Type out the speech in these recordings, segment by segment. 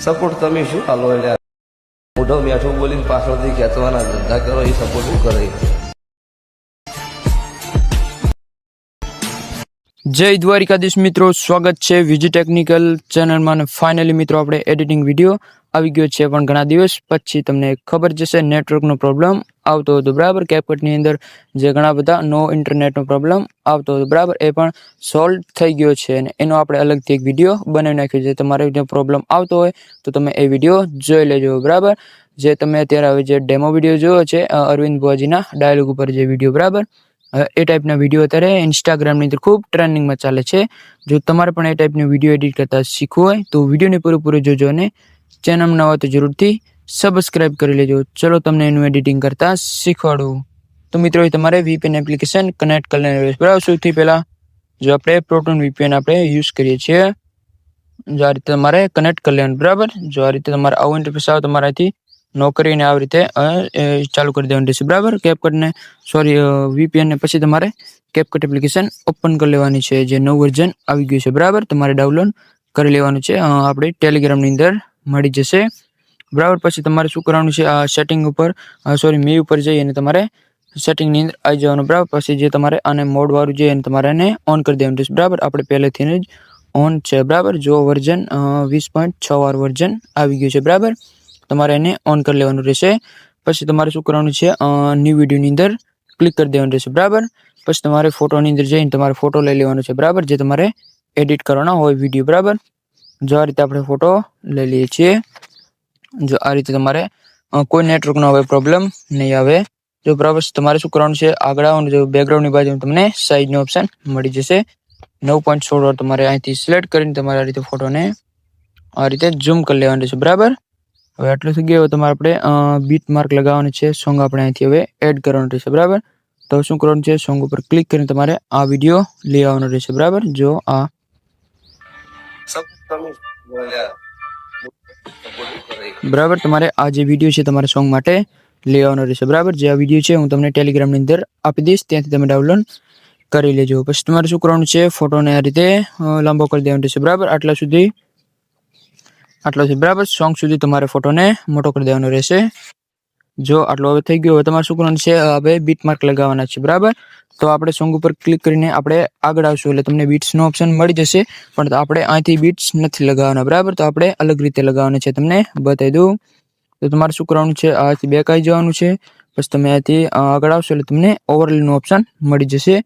Support તમે શું હાલો એટલે મોઢો મીઠું બોલીને પાછળથી ખેંચવાના ધંધા કરો એ સપોર્ટ શું કરે? જય દ્વારિકાધીશ મિત્રો, સ્વાગત છે વિજી ટેકનિકલ ચેનલમાં. અને ફાઇનલી મિત્રો આપણે એડિટિંગ વિડીયો આવી ગયો છે, પણ ઘણા દિવસ પછી તમને ખબર જશે નેટવર્કનો પ્રોબ્લેમ આવતો હતો બરાબર. કેપકટની અંદર જે ઘણા બધા નો ઇન્ટરનેટનો પ્રોબ્લેમ આવતો હતો બરાબર, એ પણ સોલ્વ થઈ ગયો છે અને એનો આપણે અલગથી એક વિડીયો બનાવી નાખ્યો છે. તમારે જો પ્રોબ્લેમ આવતો હોય તો તમે એ વિડીયો જોઈ લેજો બરાબર. જે તમે અત્યારે હવે જે ડેમો વિડીયો જોયો છે અરવિંદ બુઆજીના ડાયલોગ ઉપર જે વિડીયો બરાબર, એ ટાઈપના વિડીયો અત્યારે ઇન્સ્ટાગ્રામની અંદર ખૂબ ટ્રેન્ડિંગમાં ચાલે છે. જો તમારે પણ એ ટાઈપનો વિડીયો એડિટ કરતા શીખવું હોય તો વિડીયોને પૂરેપૂરો જોજો અને ચેનલ નવા તો જરૂરથી સબસ્ક્રાઇબ કરી લેજો. ચલો તમને એનું એડિટિંગ કરતા શીખવાડું. તો મિત્રો તમારે VPN એપ્લિકેશન કનેક્ટ કરી લેવાની રહેશે બરાબર. સૌથી પહેલાં જો આપણે પ્રોટોન VPN આપણે યુઝ કરીએ છીએ, જો આ રીતે તમારે કનેક્ટ કરી લેવાનું બરાબર. જો આ રીતે તમારે આવું ઇન્ટરફેસ આવે તમારાથી નો કરીને આવી રીતે ચાલુ કરી દેવાનું રહેશે બરાબર. કેપકટને VPN ને પછી તમારે કેપકટ એપ્લિકેશન ઓપન કરી લેવાની છે. જે નવું વર્ઝન આવી ગયું છે બરાબર, તમારે ડાઉનલોડ કરી લેવાનું છે. આપણે ટેલિગ્રામની અંદર મળી જશે બરાબર. પછી તમારે શું કરવાનું છે, આ સેટિંગ ઉપર મી ઉપર જઈ અને તમારે સેટિંગની અંદર આવી જવાનું બરાબર. પછી જે તમારે આને મોડવાળું છે એને તમારે એને ઓન કરી દેવાનું રહેશે બરાબર. આપણે પહેલેથી જ ઓન છે બરાબર. જો વર્ઝન 20.6 વાળું વર્ઝન આવી ગયું છે બરાબર, તમારે એને ઓન કરી લેવાનું રહેશે. પછી તમારે શું કરવાનું છે, ન્યૂ વિડીયોની અંદર ક્લિક કરી દેવાનું રહેશે બરાબર. પછી તમારે ફોટોની અંદર જઈને તમારે ફોટો લઈ લેવાનો છે બરાબર, જે તમારે એડિટ કરવાનો હોય વિડીયો બરાબર. જો આ રીતે આપણે ફોટો લઈ લઈએ છીએ. જો આ રીતે તમારે કોઈ નેટવર્કનો હવે પ્રોબ્લેમ નહીં આવે જો બરાબર. તમારે શું કરવાનું છે, આગળ આવવાનું, જો બેકગ્રાઉન્ડની બાજુ તમને સાઇઝનો ઓપ્શન મળી જશે. 9.16 તમારે અહીંથી સિલેક્ટ કરીને તમારે આ રીતે ફોટોને આ રીતે ઝૂમ કરી લેવાનું રહેશે બરાબર. હવે આટલું થઈ ગયું. તમારે આપણે બીટ માર્ક લગાવવાનું છે. સોંગ આપણે અહીંથી હવે એડ કરવાનું રહેશે બરાબર. તો શું કરવાનું છે, સોંગ ઉપર ક્લિક કરીને તમારે આ વિડીયો લઈ આવવાનો રહેશે બરાબર. જો આ બરાબર, તમારે આ જે વિડીયો છે તમારે સોંગ માટે લઈ આવવાનો રહેશે બરાબર. જે આ વિડીયો છે હું તમને ટેલિગ્રામની અંદર આપી દઈશ, ત્યાંથી તમે ડાઉનલોડ કરી લેજો. પછી તમારે શું કરવાનું છે, ફોટોને આ રીતે લાંબો કરી દેવાનો રહેશે બરાબર. આટલા સુધી બરાબર. સોંગ સુધી તમારે ફોટોને મોટો કરી દેવાનો રહેશે. જો આટલો હવે થઈ ગયો. હવે તમારે શું કરવાનું છે, હવે બીટ માર્ક લગાવવાના છે બરાબર. તો આપણે સોંગ ઉપર ક્લિક કરીને આપણે આગળ આવશું એટલે તમને બીટ્સનો ઓપ્શન મળી જશે, પણ આપણે અહીંથી બીટ્સ નથી લગાવવાના બરાબર. તો આપણે અલગ રીતે લગાવવાના છે, તમને બતાવી દઉં. તો તમારે શું કરવાનું છે, આથી બેક આવી જવાનું છે. પછી તમે અહીંથી આગળ આવશો એટલે તમને ઓવરલેનું ઓપ્શન મળી જશે.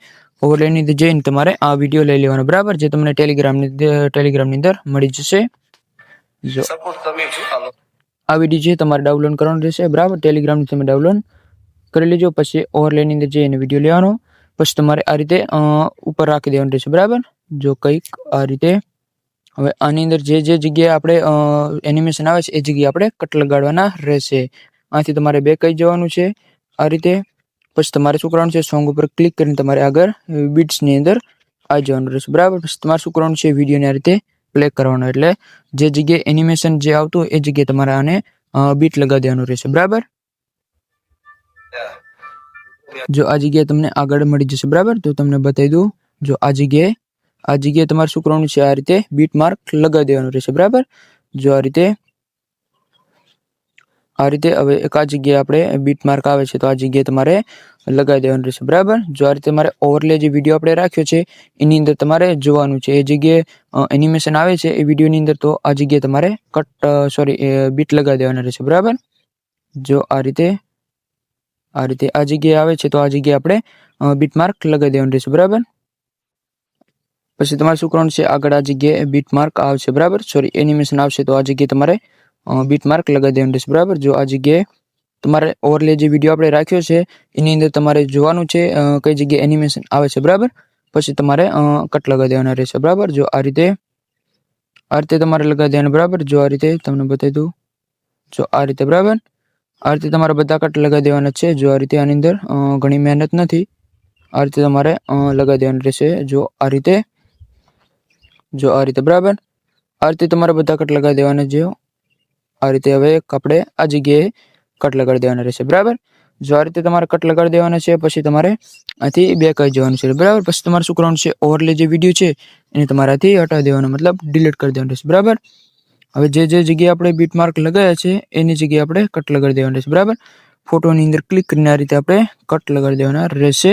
ઓવરલેની અંદર જઈને તમારે આ વિડીયો લઈ લેવાનો બરાબર, જે તમને ટેલિગ્રામની અંદર મળી જશે. જો આ વિડીયો છે તમારે ડાઉનલોડ કરવાનો રહેશે બરાબર. ટેલિગ્રામની તમે ડાઉનલોડ કરી લેજો. પછી ઓવરલેની અંદર જઈને વિડીયો લેવાનો. પછી તમારે આ રીતે ઉપર રાખી દેવાનું રહેશે બરાબર. જો કંઈક આ રીતે. હવે આની અંદર જે જગ્યાએ આપણે એનિમેશન આવે છે એ જગ્યાએ આપણે કટ લગાડવાના રહેશે. આથી તમારે બેક આવી જવાનું છે આ રીતે. પછી તમારે શું કરવાનું છે, સોંગ ઉપર ક્લિક કરીને તમારે આગળ બીટ્સની અંદર આવી જવાનું રહેશે બરાબર. પછી તમારે શું કરવાનું છે, વિડીયોને આ રીતે પ્લે કરવાનો, એટલે જે જગ્યાએ એનિમેશન જે આવતું એ જગ્યાએ તમારે આને બીટ લગાવી દેવાનું રહેશે બરાબર. જો આ જગ્યાએ તમને આગળ મળી જશે બરાબર. તો તમને બતાવી દઉં. જો આ જગ્યાએ તમારે શું કરવાનું છે, આ રીતે બીટ માર્ક લગાવી દેવાનું રહેશે બરાબર. જો આ રીતે હવે એક આ જગ્યાએ આપણે બીટ માર્ક આવે છે તો આ જગ્યાએ તમારે લગાવી દેવાનું રહેશે બરાબર. જો આ રીતે તમારે ઓવરલે જે વિડીયો આપણે રાખ્યો છે એની અંદર તમારે જોવાનું છે. એ જગ્યાએ એનિમેશન આવે છે એ વિડીયોની અંદર, તો આ જગ્યાએ તમારે બીટ લગાવી દેવાના રહેશે બરાબર. જો આ રીતે આ જગ્યાએ આવે છે તો આ જગ્યાએ આપણે બીટ માર્ક લગાવી દેવાનું રહેશે બરાબર. પછી તમારે શું કરવાનું છે, આગળ આ જગ્યાએ બીટ માર્ક આવશે બરાબર, એનિમેશન આવશે તો આ જગ્યાએ તમારે બીટ માર્ક લગાવી દેવાનું રહેશે બરાબર. જો આ જગ્યાએ તમારે ઓવરલે જે વિડીયો આપણે રાખ્યો છે એની અંદર તમારે જોવાનું છે કઈ જગ્યાએ એનિમેશન આવે છે બરાબર. પછી તમારે કટ લગાવી દેવાના રહેશે બરાબર. જો આ રીતે તમારે લગાવી દેવાના બરાબર. જો આ રીતે તમને બતાવી દઉં. જો આ રીતે બરાબર. આ રીતે તમારે બધા કટ લગાવી દેવાના છે. જો આ રીતે આની અંદર ઘણી મહેનત નથી. આ રીતે તમારે લગાવી દેવાનું રહેશે. જો આ રીતે બરાબર. આ રીતે તમારે બધા કટ લગાવી દેવાના છે. આ રીતે હવે આપણે આ જગ્યાએ કટ લગાડી દેવાના રહેશે બરાબર. જો આ રીતે તમારે કટ લગાડી દેવાના છે. પછી તમારે આથી બેક આવી જવાનું છે બરાબર. પછી તમારે શું કરવાનું છે, ઓવરલે જે વિડીયો છે એને તમારાથી હટાવી દેવાનો, મતલબ ડિલીટ કરી દેવાનો રહેશે બરાબર. હવે જે જગ્યાએ આપણે બીટ માર્ક લગાવ્યા છે એની જગ્યાએ આપણે કટ લગાડી દેવાનું રહેશે, બરાબર. ફોટોની અંદર ક્લિક કરીને આ રીતે આપણે કટ લગાડી દેવાના રહેશે.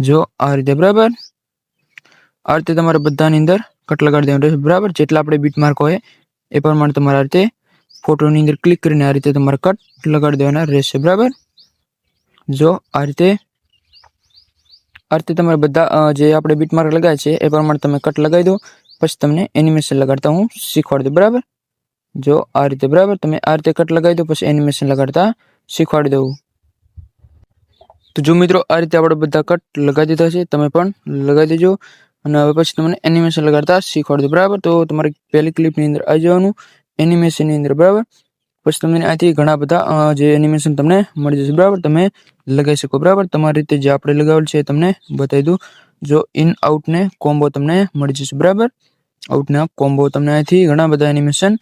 જો આ રીતે, બરાબર. આ રીતે તમારે બધાની અંદર કટ લગાડી દેવાનું રહેશે, બરાબર. જેટલા આપણે બીટ માર્ક હોય એ પ્રમાણે તમારે આ રીતે ફોટોની અંદર ક્લિક કરીને આ રીતે તમારે કટ લગાડી દેવાના રહેશે, બરાબર. જો આ રીતે તમારે બધા જે આપણે બીટ માર્ક લગાવ્યા છે એ પ્રમાણે તમે કટ લગાવી દો. પછી તમને એનિમેશન લગાડતા હું શીખવાડી દઉં, બરાબર. જો આ રીતે, બરાબર. તમે આ રીતે કટ લગાવી દો, પછી એનિમેશન લગાડતા શીખવાડી દઉં. તો જો મિત્રો આ રીતે આપણે બધા કટ લગાવી દીધા છે, તમે પણ લગાવી દેજો. અને હવે પછી તમને એનિમેશન લગાડતા શીખવાડી દો, બરાબર. તો તમારે પહેલી ક્લિપની અંદર આવી જવાનું, એનિમેશનની અંદર, બરાબર. પછી તમને આથી ઘણા બધા જે એનિમેશન તમને મળી જશે, બરાબર. તમે લગાવી શકો, બરાબર. તમારી રીતે જે આપણે લગાવેલ છે તમને બતાવી દઉં. જો ઇન આઉટને કોમ્બો તમને મળી જશે, બરાબર. આઉટના કોમ્બો તમને અહીંથી ઘણા બધા એનિમેશન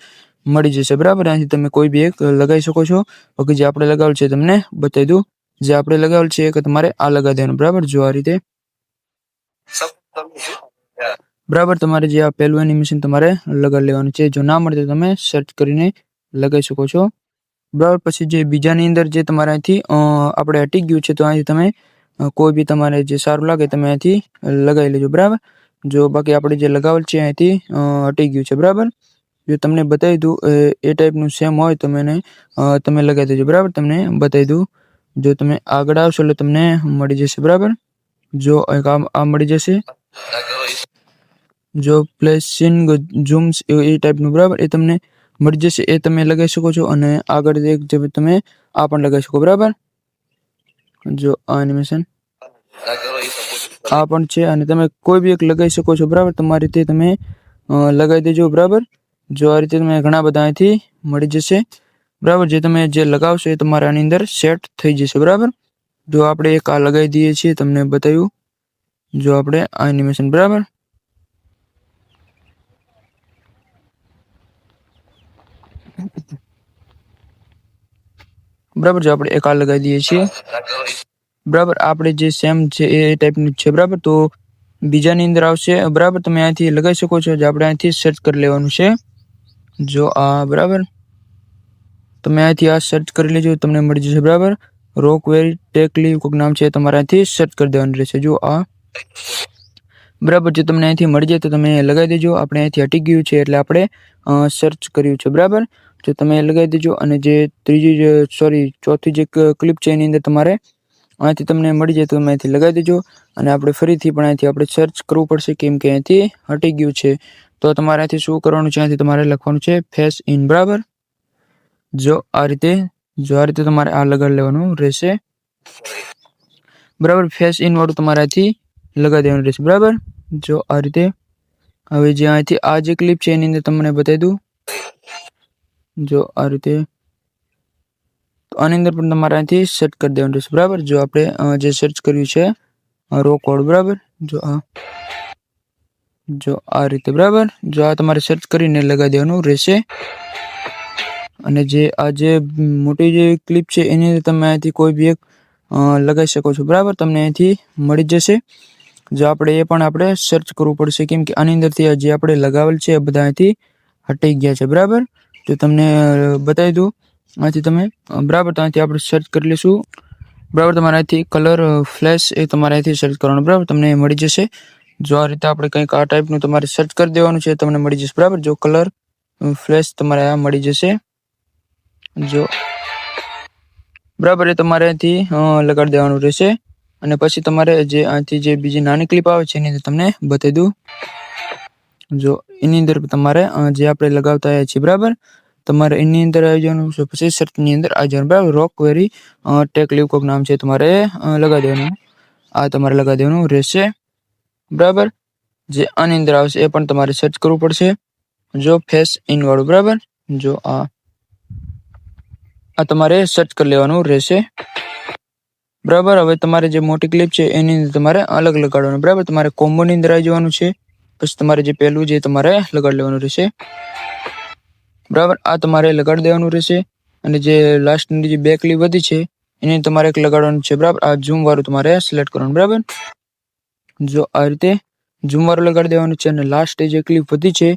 મળી જશે, બરાબર. અહીંથી તમે કોઈ બી એક લગાવી શકો છો. ઓકે, જે આપણે લગાવેલ છે તમને બતાવી દઉં. જે આપણે લગાવેલ છે કે તમારે આ લગાવી દેવાનું, બરાબર. જો આ રીતે, બરાબર. તમારે જે આ પહેલું એનિમેશન તમારે લગાડી લેવાનું છે. જો ના મળે તો તમે સર્ચ કરીને લગાવી શકો છો, બરાબર. પછી જે બીજાની અંદર જે તમારે અહીંથી આપણે હટી ગયું છે તો અહીંથી તમે કોઈ બી તમારે જે સારું લાગે તમે અહીંથી લગાવી લેજો, બરાબર. જો બાકી આપણે જે લગાવેલ છે અહીંથી હટી ગયું છે, બરાબર. જો તમને બતાવી દઉં એ ટાઈપનું સેમ હોય તો તમે લગાવી દેજો, બરાબર. તમને બતાવી દઉં. જો તમે આગળ આવશો એટલે તમને મળી જશે, બરાબર. જો આ મળી જશે. જો પ્લેસિંગ ઝૂમ્સ એ ટાઈપનું, બરાબર, એ તમને મળી જશે. એ તમે લગાવી શકો છો. અને આગળ જે તમે આ પણ લગાવી શકો, બરાબર. જો આ એનિમેશન આ પણ છે. અને તમે કોઈ બી એક લગાવી શકો છો, બરાબર. તમારી રીતે તમે લગાવી દેજો, બરાબર. જો આ રીતે તમે ઘણા બધા અહીંથી મળી જશે, બરાબર. જે તમે જે લગાવશો એ તમારે આની અંદર સેટ થઈ જશે, બરાબર. જો આપણે એક આ લગાવી દઈએ છીએ, તમને બતાવ્યું. જો આપણે આ એનિમેશન, બરાબર. બરાબર. જો આપણે એક આ લગાવી દઈએ છીએ, બરાબર. આપણે જે સેમ છે એ ટાઈપનું છે, બરાબર. તો બીજાની અંદર આવશે, બરાબર. તમે અહીંથી લગાવી શકો છો. જે આપણે અહીંથી સર્ચ કરી લેવાનું છે. જો આ, બરાબર. તમે અહીંથી આ સર્ચ કરી લેજો, તમને મળી જશે, બરાબર. રોક વેરી ટેકલી કોઈક નામ છે, તમારે અહીંથી સર્ચ કરી દેવાનું રહેશે. જો આ, બરાબર. જે તમને અહીંથી મળી જાય તો તમે લગાવી દેજો. આપણે અહીંથી હટી ગયું છે એટલે આપણે સર્ચ કર્યું છે, બરાબર. જો તમે લગાવી દેજો. અને જે ચોથી જે ક્લિપ છે એની અંદર તમારે અહીંથી તમને મળી જાય તો તમે અહીંથી લગાવી દેજો. અને આપણે ફરીથી પણ અહીંથી આપણે સર્ચ કરવું પડશે, કેમ કે અહીંથી હટી ગયું છે. તો તમારે અહીંથી શું કરવાનું છે, અહીંથી તમારે લખવાનું છે ફેસ ઇન, બરાબર. જો આ રીતે તમારે આ લગાડી લેવાનું રહેશે, બરાબર. ફેસ ઇન વાળું તમારે અહીંથી લગાવી દેવાનું રહેશે, બરાબર. જો આ રીતે. હવે જે અહીંથી આ જે ક્લિપ છે એની અંદર તમને બતાવી દઉં. જો આ રીતે. તો આની અંદર પણ તમારે અહીંથી સેટ કરી દેવાનું રહેશે, બરાબર. જો આપણે જે સર્ચ કર્યું છે રો કોડ, બરાબર. જો આ રીતે, બરાબર. જો આ તમારે સર્ચ કરીને લગાવી દેવાનું રહેશે. અને જે મોટી જે ક્લિપ છે એની અંદર તમે અહીંથી કોઈ બી એક લગાવી શકો છો, બરાબર. તમને અહીંથી મળી જશે. જો આપણે એ પણ આપણે સર્ચ કરવું પડશે, કેમ કે આની અંદરથી જે આપણે લગાવેલ છે એ બધા અહીંથી હટી ગયા છે, બરાબર. જો તમને બતાવી દઉં અહીંથી તમે, બરાબર. તો અહીંથી આપણે સર્ચ કરી લઈશું, બરાબર. તમારે અહીંથી કલર ફ્લેશ એ તમારે અહીંથી સર્ચ કરવાનું, બરાબર. તમને મળી જશે. જો આ રીતે આપણે કંઈક આ ટાઈપનું તમારે સર્ચ કરી દેવાનું છે, તમને મળી જશે, બરાબર. જો કલર ફ્લેશ તમારે આ મળી જશે. જો, બરાબર. એ તમારે અહીંથી લગાડી દેવાનું રહેશે. અને પછી તમારે જે અહીંથી જે બીજી નાની ક્લિપ આવે છે એની અંદર તમને બતાવી દઉં. જો એની અંદર તમારે જે આપણે લગાવતા આવ્યા છીએ, બરાબર. તમારે એની અંદર આવી જવાનું છે. પછી સર્ચની અંદર આવી જવાનું, બરાબર. રોક વેરી ટેક લીવ કોઈક નામ છે, તમારે લગાવી દેવાનું. આ તમારે લગાવી દેવાનું રહેશે, બરાબર. જે આની અંદર આવશે એ પણ તમારે સર્ચ કરવું પડશે. જો ફેસ ઇન વાળું, બરાબર. જો આ તમારે સર્ચ કરી લેવાનું રહેશે, બરાબર. હવે તમારે જે મોટી ક્લિપ છે એની અંદર તમારે અલગ લગાડવાનું, બરાબર. તમારે કોમ્બોની અંદર આવી જવાનું છે. પછી તમારે જે પહેલું જે તમારે લગાડી લેવાનું રહેશે, બરાબર. આ તમારે લગાડી દેવાનું રહેશે. અને જે લાસ્ટની જે બે ક્લિપ વધી છે એને તમારે એક લગાડવાનું છે, બરાબર. આ ઝૂમ વાળું તમારે સિલેક્ટ કરવાનું, બરાબર. જો આ રીતે ઝૂમ વાળું લગાડી દેવાનું છે. અને લાસ્ટ જે ક્લિપ વધી છે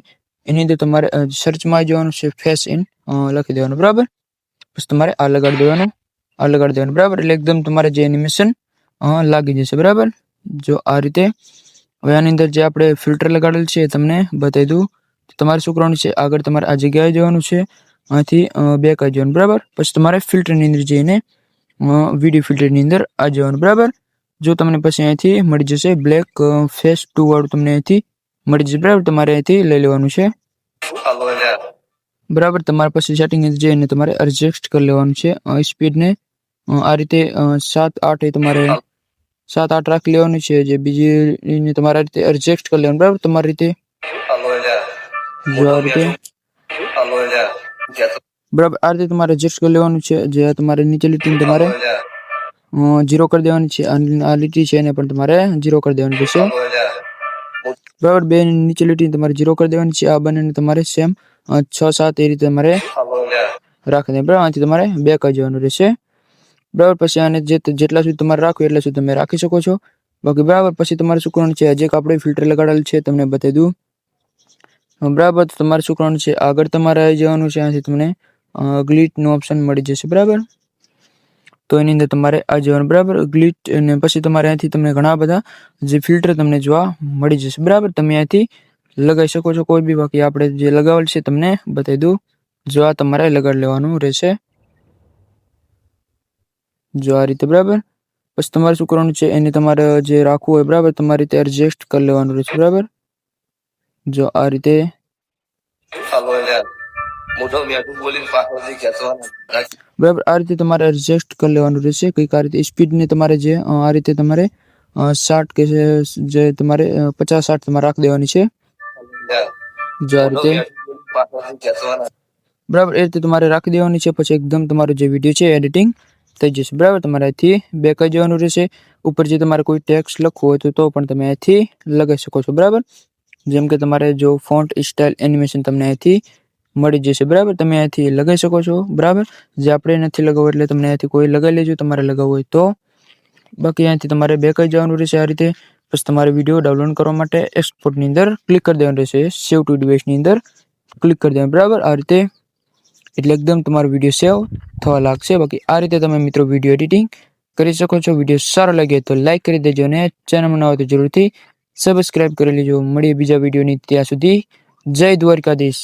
એની અંદર તમારે સર્ચમાં આવી જવાનું છે ફેસ ઇન લખી દેવાનું બરાબર. પછી તમારે આ લગાડી દેવાનું બરાબર. એટલે એકદમ તમારે જે એનિમેશન લાગી જશે બરાબર. જો આ રીતે હવે આની અંદર જે આપણે ફિલ્ટર લગાડેલ છે એ તમને બતાવી દઉં. તમારે શું કરવાનું છે, આગળ તમારે આ જગ્યાએ જવાનું છે, અહીંથી બેક આવી જવાનું બરાબર. પછી તમારે ફિલ્ટરની અંદર જઈને વિડીયો ફિલ્ટરની અંદર આ જવાનું બરાબર. જો તમને પછી અહીંથી મળી જશે બ્લેક ફેસ 2 વાળું તમને અહીંથી મળી જશે બરાબર. તમારે અહીંથી લઈ લેવાનું છે બરાબર. તમારે પછી સેટિંગ જઈને તમારે એડજસ્ટ કરી લેવાનું છે સ્પીડને આ રીતે 7-8 એ તમારે 7-8 રાખી લેવાનું છે. જે બીજી તમારે આ રીતે એડજસ્ટ કરી લેવાનું બરાબર. તમારી રીતે જો આ રીતે બરાબર આ રીતે તમારે એડજસ્ટ કરી લેવાનું છે. જે તમારે નીચે લીટી તમારે 0 કરી દેવાની છે. આ લીટી છે એને પણ તમારે 0 કરી દેવાની રહેશે બરાબર. બે નીચે લીટી તમારે 0 કરી દેવાની છે. આ બંનેને તમારે સેમ 6-7 એ રીતે તમારે રાખી દેવાનું બરાબર. આથી તમારે બેક આવી જવાનું રહેશે બરાબર. પછી આને જેટલા સુધી તમારે રાખવું એટલા સુધી તમે રાખી શકો છો બાકી બરાબર. પછી તમારે શું કરવાનું છે, હજી આપણે ફિલ્ટર લગાડેલ છે તમને બતાવી દઉં બરાબર. તમારે શું કરવાનું છે, આગળ તમારે આવી જવાનું છે. અહીંથી તમને ગ્લિટનું ઓપ્શન મળી જશે બરાબર. તો એની અંદર તમારે આ જવાનું બરાબર ગ્લિચ. અને પછી તમારે અહીંથી તમને ઘણા બધા જે ફિલ્ટર તમને જોવા મળી જશે બરાબર. તમે અહીંથી લગાવી શકો છો કોઈ બી. બાકી આપણે જે લગાવેલ છે તમને બતાવી દઉં. જો આ તમારે લગાડી લેવાનું રહેશે જો આ રીતે બરાબર. પછી તમારે શું કરવાનું છે, એને તમારે જે રાખવું હોય બરાબર તમારી રીતે એડજસ્ટ કરી લેવાનું રહેશે બરાબર. જો આ રીતે બરાબર આ રીતે તમારે એડજસ્ટ કરી લેવાનું રહેશે. કંઈક આ રીતે સ્પીડને તમારે જે આ રીતે તમારે 60 કે જે તમારે 50-60 તમારે રાખી દેવાની છે જો આ રીતે બરાબર. એ રીતે તમારે રાખી દેવાની છે. પછી એકદમ તમારો જે વિડીયો છે એડિટિંગ થઈ જશે બરાબર. તમારે અહીંથી બેક આવી જવાનું રહેશે. ઉપર જે તમારે કોઈ ટેક્સ્ટ લખવું હોય તો પણ તમે અહીંથી લગાવી શકો છો બરાબર. જેમ કે તમારે જો ફોન્ટ સ્ટાઇલ એનિમેશન તમને અહીંથી મળી જશે બરાબર. તમે અહીંથી લગાવી શકો છો બરાબર. જે આપણે નથી લગાવવું એટલે તમને અહીંથી કોઈ લગાવી લેજો તમારે લગાવવું હોય તો. બાકી અહીંથી તમારે બેક આવી જવાનું રહેશે આ રીતે. પછી તમારે વિડીયો ડાઉનલોડ કરવા માટે એક્સપોર્ટની અંદર ક્લિક કરી દેવાનું રહેશે. સેવ ટુ ડિવાઇસની અંદર ક્લિક કરી દેવાનું બરાબર આ રીતે. એટલે એકદમ તમારો વિડીયો સેવ થવા લાગશે. બાકી આ રીતે તમે મિત્રો વિડીયો એડિટિંગ કરી શકો છો. વિડીયો સારો લાગે તો લાઈક કરી દેજો અને ચેનલમાં ન હોય તો જરૂરથી સબસ્ક્રાઇબ કરી લેજો. મળીએ બીજા વિડીયોની. ત્યાં સુધી જય દ્વારકાધીશ.